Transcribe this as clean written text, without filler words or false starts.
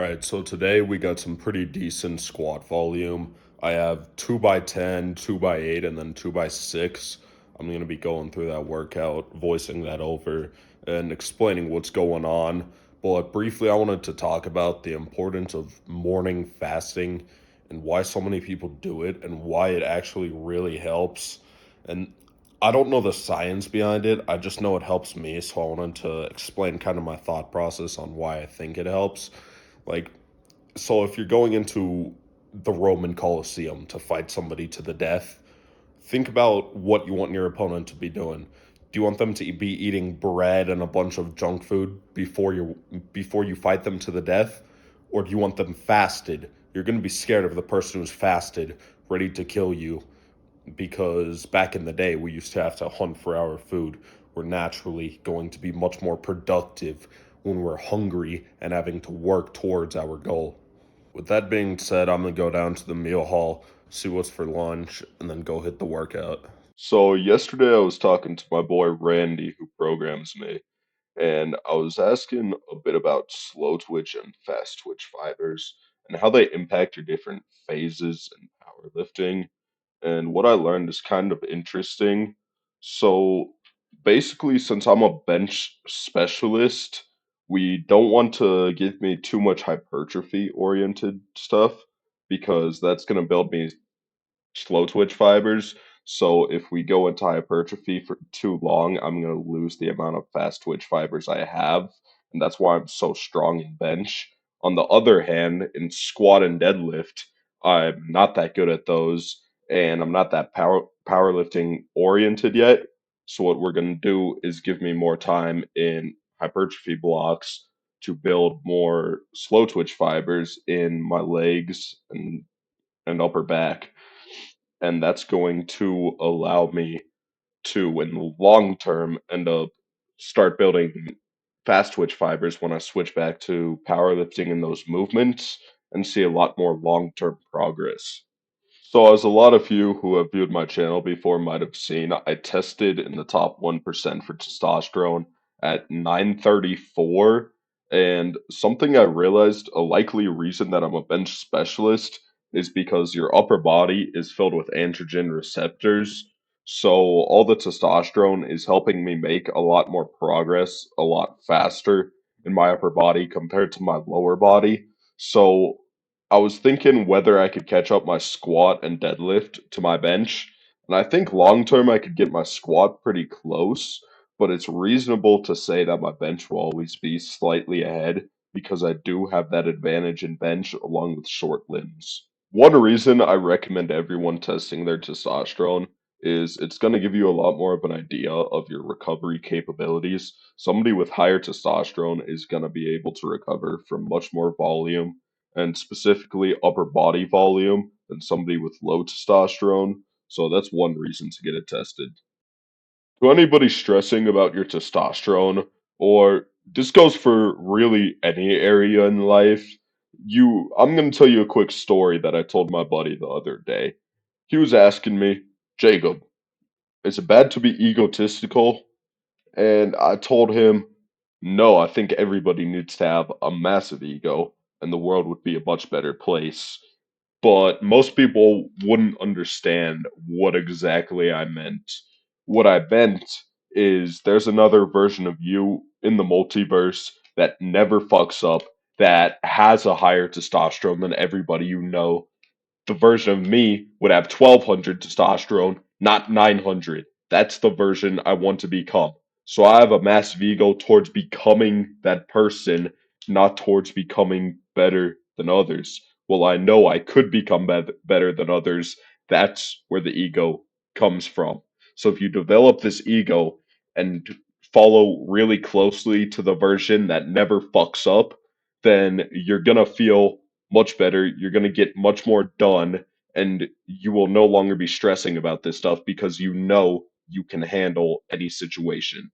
All right, so today we got some pretty decent squat volume. I have 2 by 10, 2 by 8, and then 2 by 6. I'm going to be going through that workout, voicing that over, and explaining what's going on. But briefly, I wanted to talk about the importance of morning fasting and why so many people do it and why it actually really helps. And I don't know the science behind it, I just know it helps me. So I wanted to explain kind of my thought process on why I think it helps. Like, so if you're going into the Roman Colosseum to fight somebody to the death, think about what you want your opponent to be doing. Do you want them to be eating bread and a bunch of junk food before you fight them to the death, or do you want them fasted? You're going to be scared of the person who's fasted, ready to kill you, because back in the day we used to have to hunt for our food. We're naturally going to be much more productive when we're hungry and having to work towards our goal. With that being said, I'm gonna go down to the meal hall, see what's for lunch, and then go hit the workout. So yesterday I was talking to my boy Randy, who programs me, and I was asking a bit about slow twitch and fast twitch fibers and how they impact your different phases in powerlifting. And what I learned is kind of interesting. So basically, since I'm a bench specialist, we don't want to give me too much hypertrophy oriented stuff because that's going to build me slow twitch fibers. So if we go into hypertrophy for too long, I'm going to lose the amount of fast twitch fibers I have, and that's why I'm so strong in bench. On the other hand, in squat and deadlift, I'm not that good at those, and I'm not that powerlifting oriented yet. So what we're going to do is give me more time in hypertrophy blocks to build more slow twitch fibers in my legs and upper back, and that's going to allow me to, in the long term, end up start building fast twitch fibers when I switch back to powerlifting in those movements and see a lot more long term progress. So, as a lot of you who have viewed my channel before might have seen, I tested in the top 1% for testosterone at 934. And something I realized, a likely reason that I'm a bench specialist is because your upper body is filled with androgen receptors. So, all the testosterone is helping me make a lot more progress a lot faster in my upper body compared to my lower body. So, I was thinking whether I could catch up my squat and deadlift to my bench, and I think long term I could get my squat pretty close, but it's reasonable to say that my bench will always be slightly ahead because I do have that advantage in bench along with short limbs. One reason I recommend everyone testing their testosterone is it's going to give you a lot more of an idea of your recovery capabilities. Somebody with higher testosterone is going to be able to recover from much more volume and specifically upper body volume than somebody with low testosterone. So that's one reason to get it tested. To anybody stressing about your testosterone, or this goes for really any area in life, I'm going to tell you a quick story that I told my buddy the other day. He was asking me, Jacob, is it bad to be egotistical? And I told him, no, I think everybody needs to have a massive ego, and the world would be a much better place. But most people wouldn't understand what exactly I meant. What I meant is there's another version of you in the multiverse that never fucks up, that has a higher testosterone than everybody you know. The version of me would have 1200 testosterone, not 900. That's the version I want to become. So I have a massive ego towards becoming that person, not towards becoming better than others. Well, I know I could become better than others. That's where the ego comes from. So if you develop this ego and follow really closely to the version that never fucks up, then you're going to feel much better. You're going to get much more done, and you will no longer be stressing about this stuff because you know you can handle any situation.